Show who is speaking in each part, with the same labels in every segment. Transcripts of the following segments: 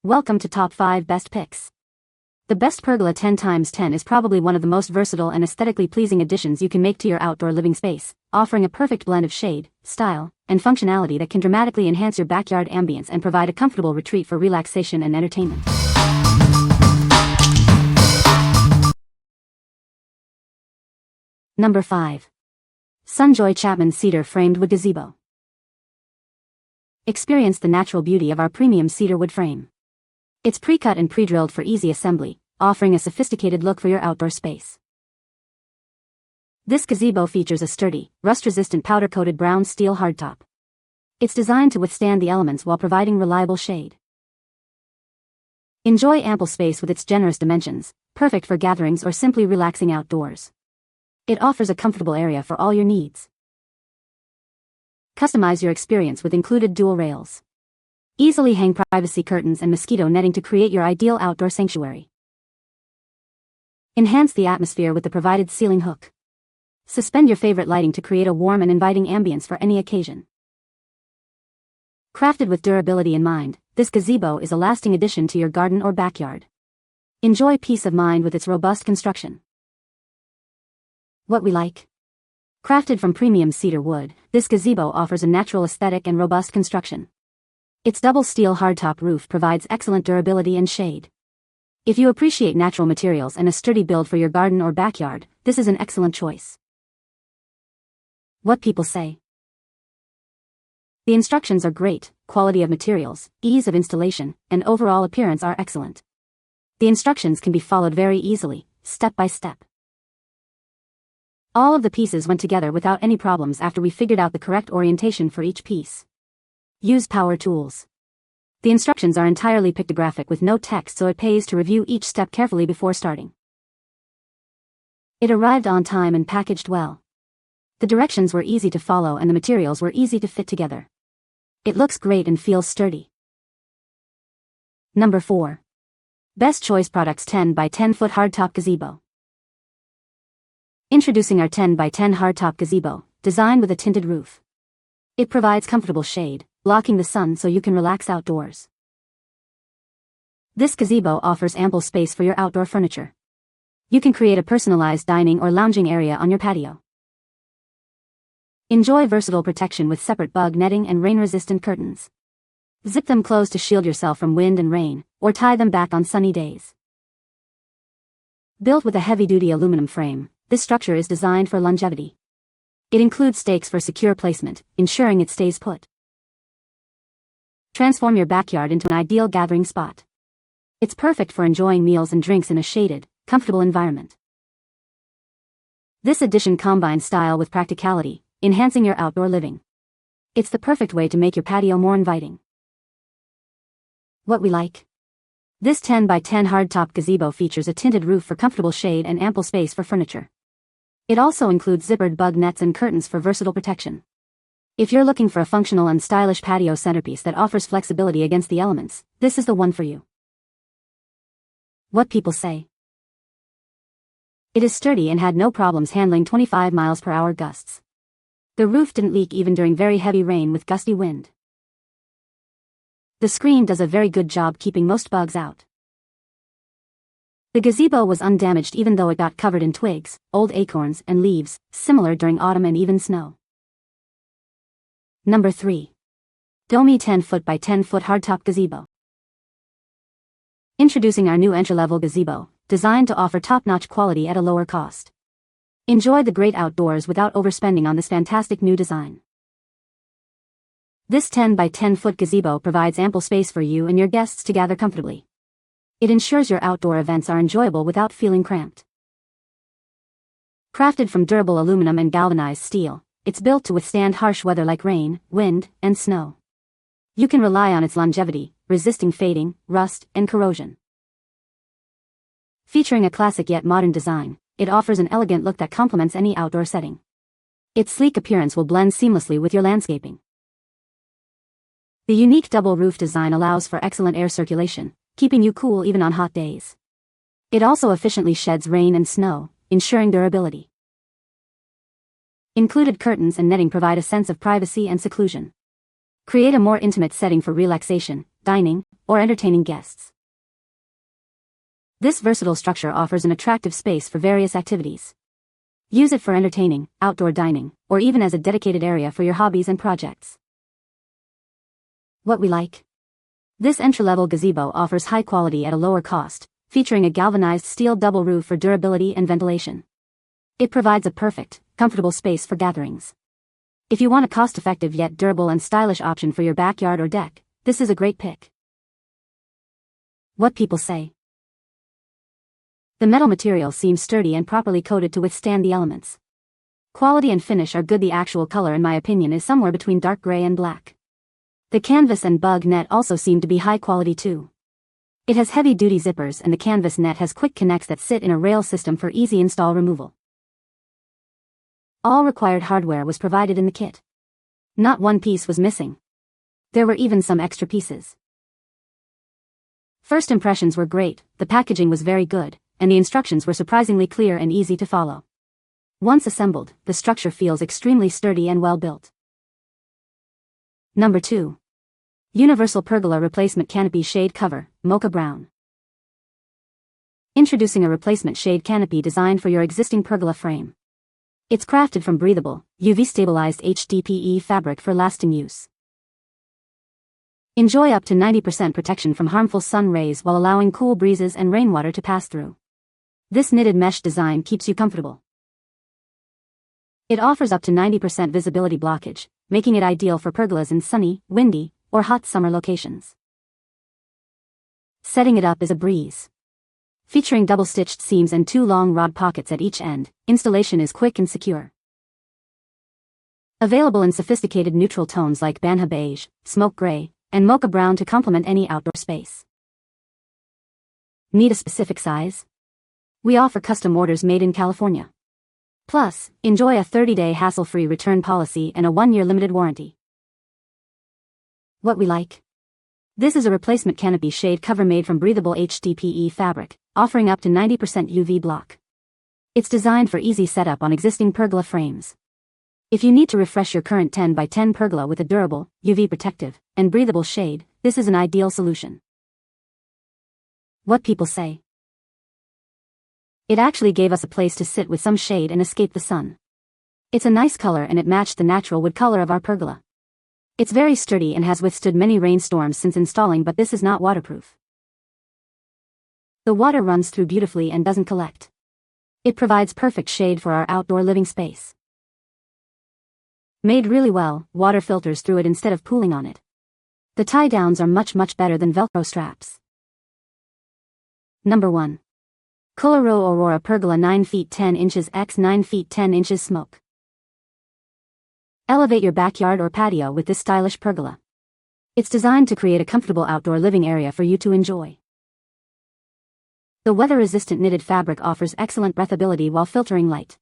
Speaker 1: Welcome to Top 5 Best Picks. The best Pergola 10x10 is probably one of the most versatile and aesthetically pleasing additions you can make to your outdoor living space, offering a perfect blend of shade, style, and functionality that can dramatically enhance your backyard ambience and provide a comfortable retreat for relaxation and entertainment. Number 5. SUNJOY Chapman Cedar Framed Wood Gazebo. Experience the natural beauty of our premium cedar wood frame. It's pre-cut and pre-drilled for easy assembly, offering a sophisticated look for your outdoor space. This gazebo features a sturdy, rust-resistant powder-coated brown steel hardtop. It's designed to withstand the elements while providing reliable shade. Enjoy ample space with its generous dimensions, perfect for gatherings or simply relaxing outdoors. It offers a comfortable area for all your needs. Customize your experience with included dual rails. Easily hang privacy curtains and mosquito netting to create your ideal outdoor sanctuary. Enhance the atmosphere with the provided ceiling hook. Suspend your favorite lighting to create a warm and inviting ambience for any occasion. Crafted with durability in mind, this gazebo is a lasting addition to your garden or backyard. Enjoy peace of mind with its robust construction. What we like. Crafted from premium cedar wood, this gazebo offers a natural aesthetic and robust construction. Its double steel hardtop roof provides excellent durability and shade. If you appreciate natural materials and a sturdy build for your garden or backyard, this is an excellent choice. What people say. The instructions are great, quality of materials, ease of installation, and overall appearance are excellent. The instructions can be followed very easily, step by step. All of the pieces went together without any problems after we figured out the correct orientation for each piece. Use power tools. The instructions are entirely pictographic with no text, so it pays to review each step carefully before starting. It arrived on time and packaged well. The directions were easy to follow and the materials were easy to fit together. It looks great and feels sturdy. Number 4. Best Choice Products 10x10 Foot Hardtop Gazebo. Introducing our 10x10 hardtop gazebo, designed with a tinted roof. It provides comfortable shade, blocking the sun so you can relax outdoors. This gazebo offers ample space for your outdoor furniture. You can create a personalized dining or lounging area on your patio. Enjoy versatile protection with separate bug netting and rain-resistant curtains. Zip them closed to shield yourself from wind and rain, or tie them back on sunny days. Built with a heavy-duty aluminum frame, this structure is designed for longevity. It includes stakes for secure placement, ensuring it stays put. Transform your backyard into an ideal gathering spot. It's perfect for enjoying meals and drinks in a shaded, comfortable environment. This addition combines style with practicality, enhancing your outdoor living. It's the perfect way to make your patio more inviting. What we like. This 10x10 hardtop gazebo features a tinted roof for comfortable shade and ample space for furniture. It also includes zippered bug nets and curtains for versatile protection. If you're looking for a functional and stylish patio centerpiece that offers flexibility against the elements, this is the one for you. What people say. It is sturdy and had no problems handling 25 miles per hour gusts. The roof didn't leak even during very heavy rain with gusty wind. The screen does a very good job keeping most bugs out. The gazebo was undamaged even though it got covered in twigs, old acorns, and leaves, similar during autumn and even snow. Number 3. Domi 10x10 Foot Hardtop Gazebo. Introducing our new entry-level gazebo, designed to offer top-notch quality at a lower cost. Enjoy the great outdoors without overspending on this fantastic new design. This 10x10 foot gazebo provides ample space for you and your guests to gather comfortably. It ensures your outdoor events are enjoyable without feeling cramped. Crafted from durable aluminum and galvanized steel, it's built to withstand harsh weather like rain, wind, and snow. You can rely on its longevity, resisting fading, rust, and corrosion. Featuring a classic yet modern design, it offers an elegant look that complements any outdoor setting. Its sleek appearance will blend seamlessly with your landscaping. The unique double roof design allows for excellent air circulation, keeping you cool even on hot days. It also efficiently sheds rain and snow, ensuring durability. Included curtains and netting provide a sense of privacy and seclusion. Create a more intimate setting for relaxation, dining, or entertaining guests. This versatile structure offers an attractive space for various activities. Use it for entertaining, outdoor dining, or even as a dedicated area for your hobbies and projects. What we like. This entry-level gazebo offers high quality at a lower cost, featuring a galvanized steel double roof for durability and ventilation. It provides a perfect, comfortable space for gatherings. If you want a cost-effective yet durable and stylish option for your backyard or deck, this is a great pick. What people say. The metal material seems sturdy and properly coated to withstand the elements. Quality and finish are good. The actual color in my opinion is somewhere between dark gray and black. The canvas and bug net also seem to be high quality too. It has heavy-duty zippers and the canvas net has quick connects that sit in a rail system for easy install removal. All required hardware was provided in the kit. Not one piece was missing. There were even some extra pieces. First impressions were great, the packaging was very good, and the instructions were surprisingly clear and easy to follow. Once assembled, the structure feels extremely sturdy and well built. Number 2. Universal Pergola Replacement Canopy Shade Cover, Mocha Brown. Introducing a replacement shade canopy designed for your existing pergola frame. It's crafted from breathable, UV-stabilized HDPE fabric for lasting use. Enjoy up to 90% protection from harmful sun rays while allowing cool breezes and rainwater to pass through. This knitted mesh design keeps you comfortable. It offers up to 90% visibility blockage, making it ideal for pergolas in sunny, windy, or hot summer locations. Setting it up is a breeze. Featuring double-stitched seams and 2 long rod pockets at each end, installation is quick and secure. Available in sophisticated neutral tones like Banha Beige, Smoke Gray, and Mocha Brown to complement any outdoor space. Need a specific size? We offer custom orders made in California. Plus, enjoy a 30-day hassle-free return policy and a 1-year limited warranty. What we like. This is a replacement canopy shade cover made from breathable HDPE fabric, offering up to 90% UV block. It's designed for easy setup on existing pergola frames. If you need to refresh your current 10x10 pergola with a durable, UV protective, and breathable shade, this is an ideal solution. What people say. It actually gave us a place to sit with some shade and escape the sun. It's a nice color and it matched the natural wood color of our pergola. It's very sturdy and has withstood many rainstorms since installing, but this is not waterproof. The water runs through beautifully and doesn't collect. It provides perfect shade for our outdoor living space. Made really well, water filters through it instead of pooling on it. The tie-downs are much better than Velcro straps. Number 1. Coolaroo Aurora Pergola 9 feet 10 inches x 9 feet 10 inches Smoke. Elevate your backyard or patio with this stylish pergola. It's designed to create a comfortable outdoor living area for you to enjoy. The weather-resistant knitted fabric offers excellent breathability while filtering light.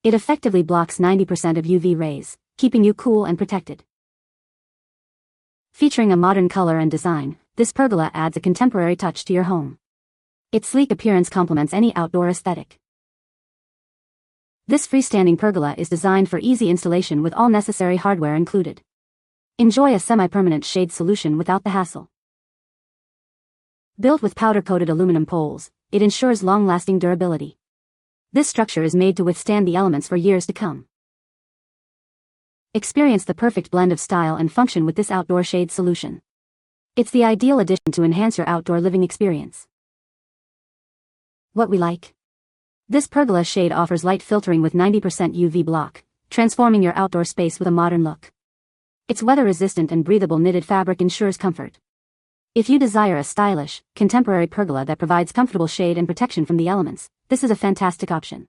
Speaker 1: It effectively blocks 90% of UV rays, keeping you cool and protected. Featuring a modern color and design, this pergola adds a contemporary touch to your home. Its sleek appearance complements any outdoor aesthetic. This freestanding pergola is designed for easy installation with all necessary hardware included. Enjoy a semi-permanent shade solution without the hassle. Built with powder-coated aluminum poles, it ensures long-lasting durability. This structure is made to withstand the elements for years to come. Experience the perfect blend of style and function with this outdoor shade solution. It's the ideal addition to enhance your outdoor living experience. What we like. This pergola shade offers light filtering with 90% UV block, transforming your outdoor space with a modern look. Its weather-resistant and breathable knitted fabric ensures comfort. If you desire a stylish, contemporary pergola that provides comfortable shade and protection from the elements, this is a fantastic option.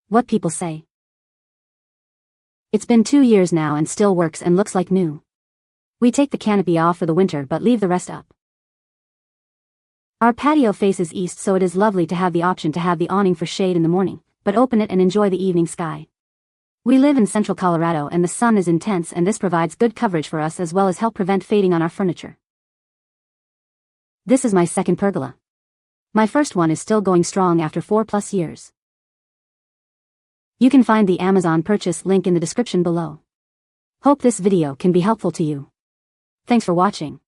Speaker 1: What people say. It's been 2 years now and still works and looks like new. We take the canopy off for the winter but leave the rest up. Our patio faces east, so it is lovely to have the option to have the awning for shade in the morning, but open it and enjoy the evening sky. We live in central Colorado and the sun is intense, and this provides good coverage for us as well as help prevent fading on our furniture. This is my second pergola. My first one is still going strong after 4+ years. You can find the Amazon purchase link in the description below. Hope this video can be helpful to you. Thanks for watching.